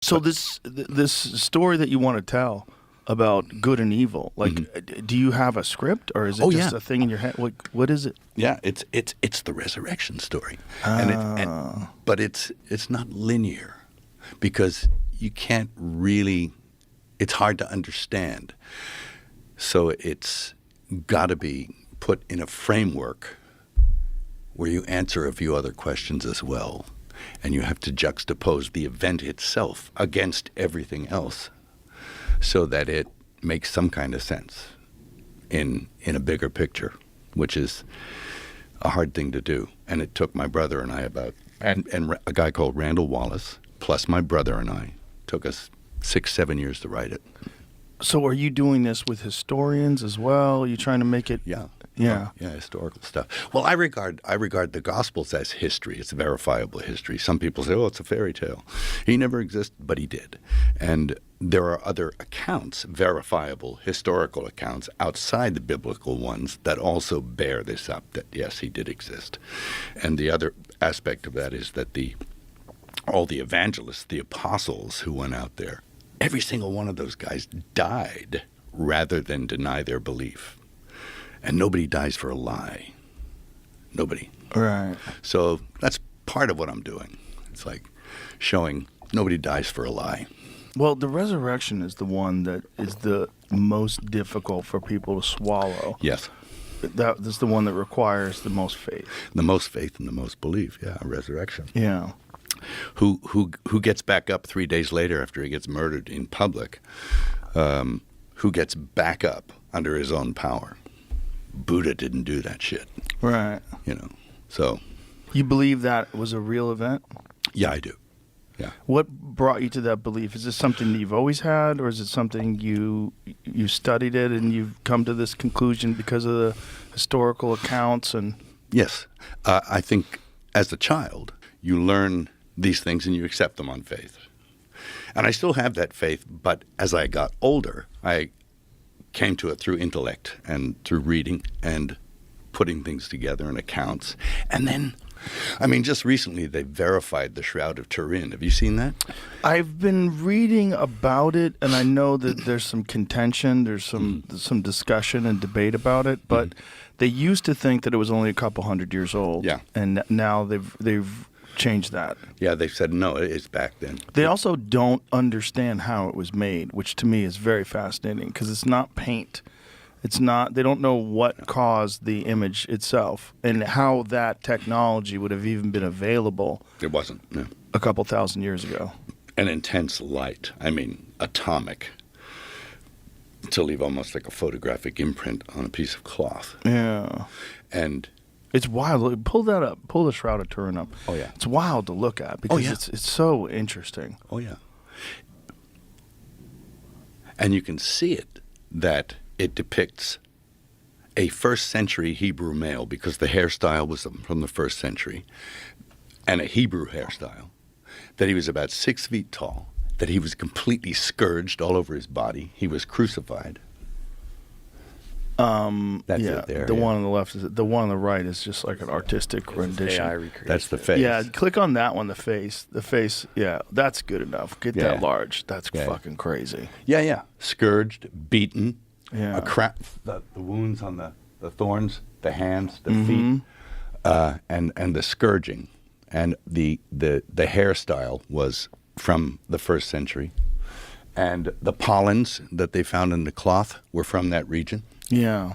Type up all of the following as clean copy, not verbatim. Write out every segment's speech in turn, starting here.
So this story that you want to tell about good and evil, like, do you have a script, or is it just a thing in your head? What is it? Yeah, it's the resurrection story, but it's not linear, because you can't really. It's hard to understand, so it's got to be put in a framework where you answer a few other questions as well, and you have to juxtapose the event itself against everything else, so that it makes some kind of sense in a bigger picture, which is a hard thing to do. And it took my brother and I and a guy called Randall Wallace, plus my brother and I, took us 6-7 years to write it. So are you doing this with historians as well? Are you trying to make it? Yeah, historical stuff. Well, I regard the Gospels as history. It's verifiable history. Some people say, oh, it's a fairy tale. He never existed, but he did. And there are other accounts, verifiable historical accounts outside the biblical ones, that also bear this up, that yes, he did exist. And the other aspect of that is that all the evangelists, the apostles who went out there, every single one of those guys died rather than deny their belief. And nobody dies for a lie. Nobody. Right. So that's part of what I'm doing. It's like showing nobody dies for a lie. Well, the resurrection is the one that is the most difficult for people to swallow. Yes. That's the one that requires the most faith. The most faith and the most belief, yeah, resurrection. Yeah. Who gets back up 3 days later after he gets murdered in public? Who gets back up under his own power? Buddha didn't do that shit. Right. So. You believe that was a real event? Yeah, I do. Yeah. What brought you to that belief? Is this something that you've always had, or is it something you studied it and you've come to this conclusion because of the historical accounts? And yes. I think as a child, you learn these things and you accept them on faith. And I still have that faith, but as I got older, I came to it through intellect and through reading and putting things together in accounts. And then, just recently they verified the Shroud of Turin. Have you seen that? I've been reading about it, and I know that there's some contention, there's some discussion and debate about it, but they used to think that it was only a couple hundred years old. Yeah. And now they've changed that. Yeah, they've said, no, it's back then. They also don't understand how it was made, which to me is very fascinating, because it's not paint. They don't know what caused the image itself and how that technology would have even been available. It wasn't, no. A couple thousand years ago. An intense light, atomic, to leave almost like a photographic imprint on a piece of cloth. Yeah. And it's wild. Pull that up. Pull the Shroud of Turin up. Oh, yeah. It's wild to look at because it's so interesting. Oh, yeah. And you can see it, that it depicts a first-century Hebrew male, because the hairstyle was from the first century, and a Hebrew hairstyle, that he was about 6 feet tall, that he was completely scourged all over his body. He was crucified. That's it there. The one on the left the one on the right is just like an artistic rendition. AI recreation. That's the face. Yeah, click on that one. The face. Yeah, that's good enough. Get that large. That's fucking crazy. Yeah. Scourged, beaten. Yeah. The wounds on the thorns, the hands, the feet, and the scourging, and the hairstyle was from the first century, and the pollens that they found in the cloth were from that region. Yeah.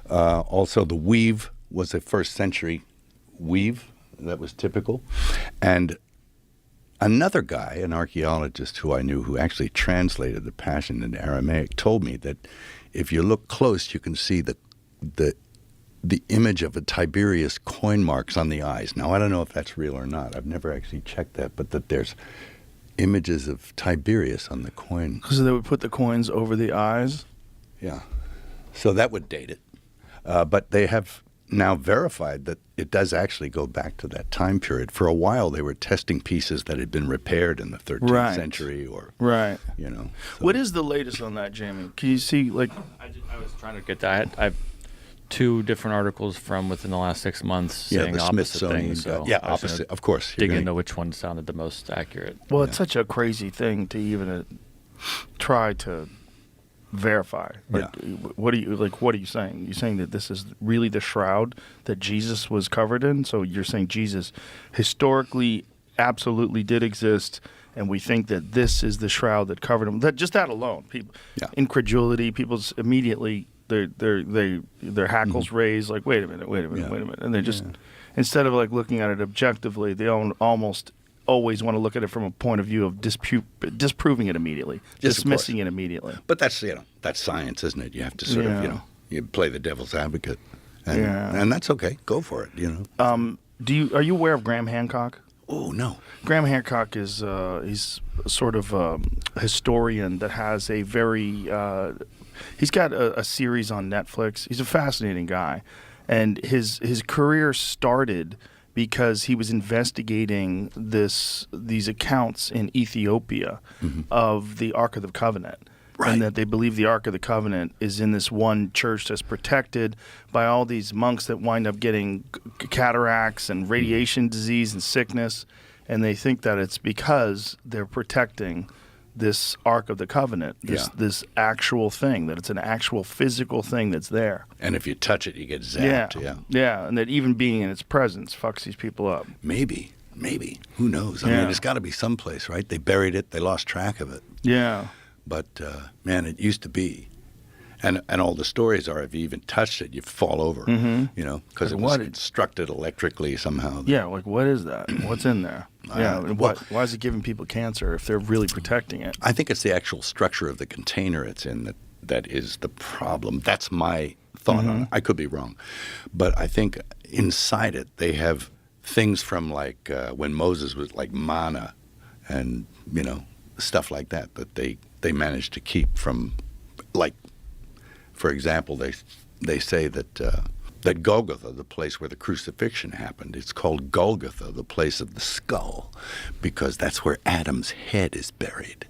Also, the weave was a first century weave that was typical. And another guy, an archaeologist who I knew, who actually translated the Passion into Aramaic, told me that if you look close, you can see the image of a Tiberius coin marks on the eyes. Now, I don't know if that's real or not. I've never actually checked that, but that there's images of Tiberius on the coin. Because they would put the coins over the eyes? Yeah. So that would date it. But they have now verified that it does actually go back to that time period. For a while, they were testing pieces that had been repaired in the 13th century or, Right. So. What is the latest on that, Jamie? Can you see, like... I was trying to get that. I've 2 different articles from within the last 6 months saying the opposite Smithsonian things. So guy. I was Opposite. gonna Of course. dig into which one sounded the most accurate. Well, it's such a crazy thing to even try to verify. Like, what are you saying? You're saying that this is really the shroud that Jesus was covered in? So you're saying Jesus historically absolutely did exist, and we think that this is the shroud that covered him. That alone, people, incredulity, people's immediately their hackles raise. Like, wait a minute, and they just instead of like looking at it objectively, they almost always want to look at it from a point of view of disproving it immediately, dismissing it immediately. But that's that's science, isn't it? You have to sort of you play the devil's advocate, and that's okay. Go for it. Are you aware of Graham Hancock? Oh no, Graham Hancock is he's sort of a historian that has a very he's got a series on Netflix. He's a fascinating guy, and his career started because he was investigating these accounts in Ethiopia of the Ark of the Covenant. Right. And that they believe the Ark of the Covenant is in this one church that's protected by all these monks that wind up getting cataracts and radiation disease and sickness. And they think that it's because they're protecting this Ark of the Covenant, this actual thing, that it's an actual physical thing that's there. And if you touch it, you get zapped. Yeah, and that even being in its presence fucks these people up. Maybe. Who knows? I mean, it's got to be someplace, right? They buried it. They lost track of it. Yeah. But, man, it used to be. And all the stories are if you even touched it, you fall over, because it was constructed electrically somehow. Yeah, like what is that? What's in there? Why is it giving people cancer if they're really protecting it? I think it's the actual structure of the container it's in that is the problem. That's my thought on it. I could be wrong. But I think inside it they have things from like when Moses was like manna and, stuff like that they managed to keep from, like, for example, they say that Golgotha, the place where the crucifixion happened, it's called Golgotha, the place of the skull, because that's where Adam's head is buried.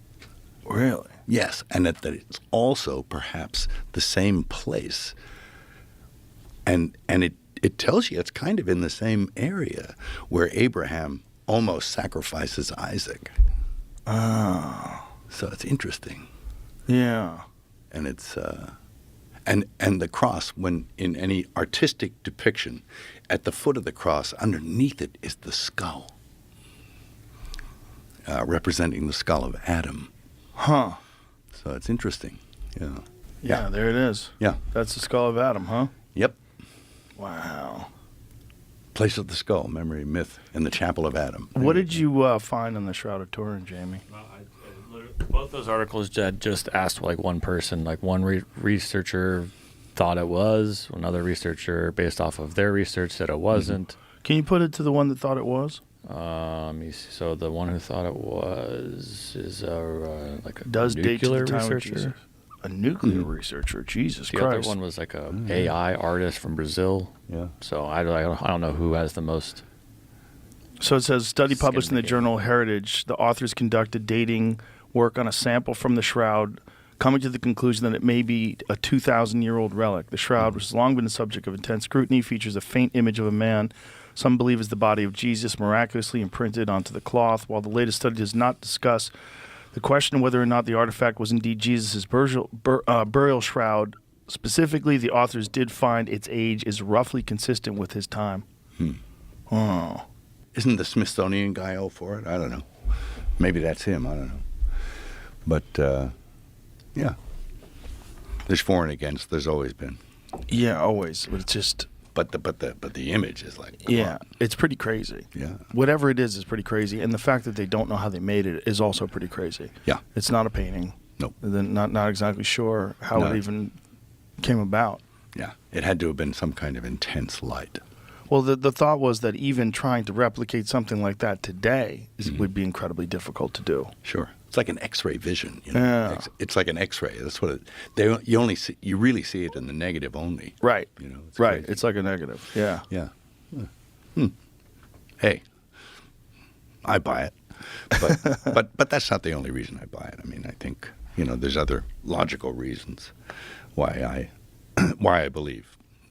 Really? Yes, and that it's also perhaps the same place. And it tells you it's kind of in the same area where Abraham almost sacrifices Isaac. Oh. So it's interesting. Yeah. And it's and the cross, when in any artistic depiction, at the foot of the cross, underneath it is the skull, representing the skull of Adam. Huh. So it's interesting. Yeah. Yeah, there it is. Yeah. That's the skull of Adam, huh? Yep. Wow. Place of the skull, memory, myth, in the chapel of Adam. What did you find on the Shroud of Turin, Jamie? Both those articles just asked like one person, like one researcher thought it was, another researcher based off of their research said it wasn't. Can you put it to the one that thought it was? So the one who thought it was is like a Does nuclear date to the time of researcher. Jesus. A nuclear researcher, Jesus The Christ. other one was like a AI artist from Brazil. Yeah. So I don't know who has the most. So it says, study Skin published in the in the game. journal Heritage. The authors conducted dating work on a sample from the shroud, coming to the conclusion that it may be a 2,000-year-old relic. The shroud, which has long been the subject of intense scrutiny, features a faint image of a man some believe is the body of Jesus miraculously imprinted onto the cloth. While the latest study does not discuss the question of whether or not the artifact was indeed Jesus' burial shroud, specifically, the authors did find its age is roughly consistent with his time. Oh. Isn't the Smithsonian guy all for it? I don't know. Maybe that's him. I don't know. But, yeah. There's for and against. There's always been. Yeah, always. But it's just... But the image is like... Yeah, it's pretty crazy. Yeah. Whatever it is pretty crazy. And the fact that they don't know how they made it is also pretty crazy. Yeah. It's not a painting. Nope. They're not exactly sure how it even came about. Yeah. It had to have been some kind of intense light. Well, the thought was that even trying to replicate something like that today would be incredibly difficult to do. Sure. It's like an X-ray vision. Yeah. It's like an X-ray. That's what you really see it in the negative only. Right. It's right. crazy. It's like a negative. Yeah. Yeah. Hey, I buy it, but that's not the only reason I buy it. I mean, I think there's other logical reasons why I believe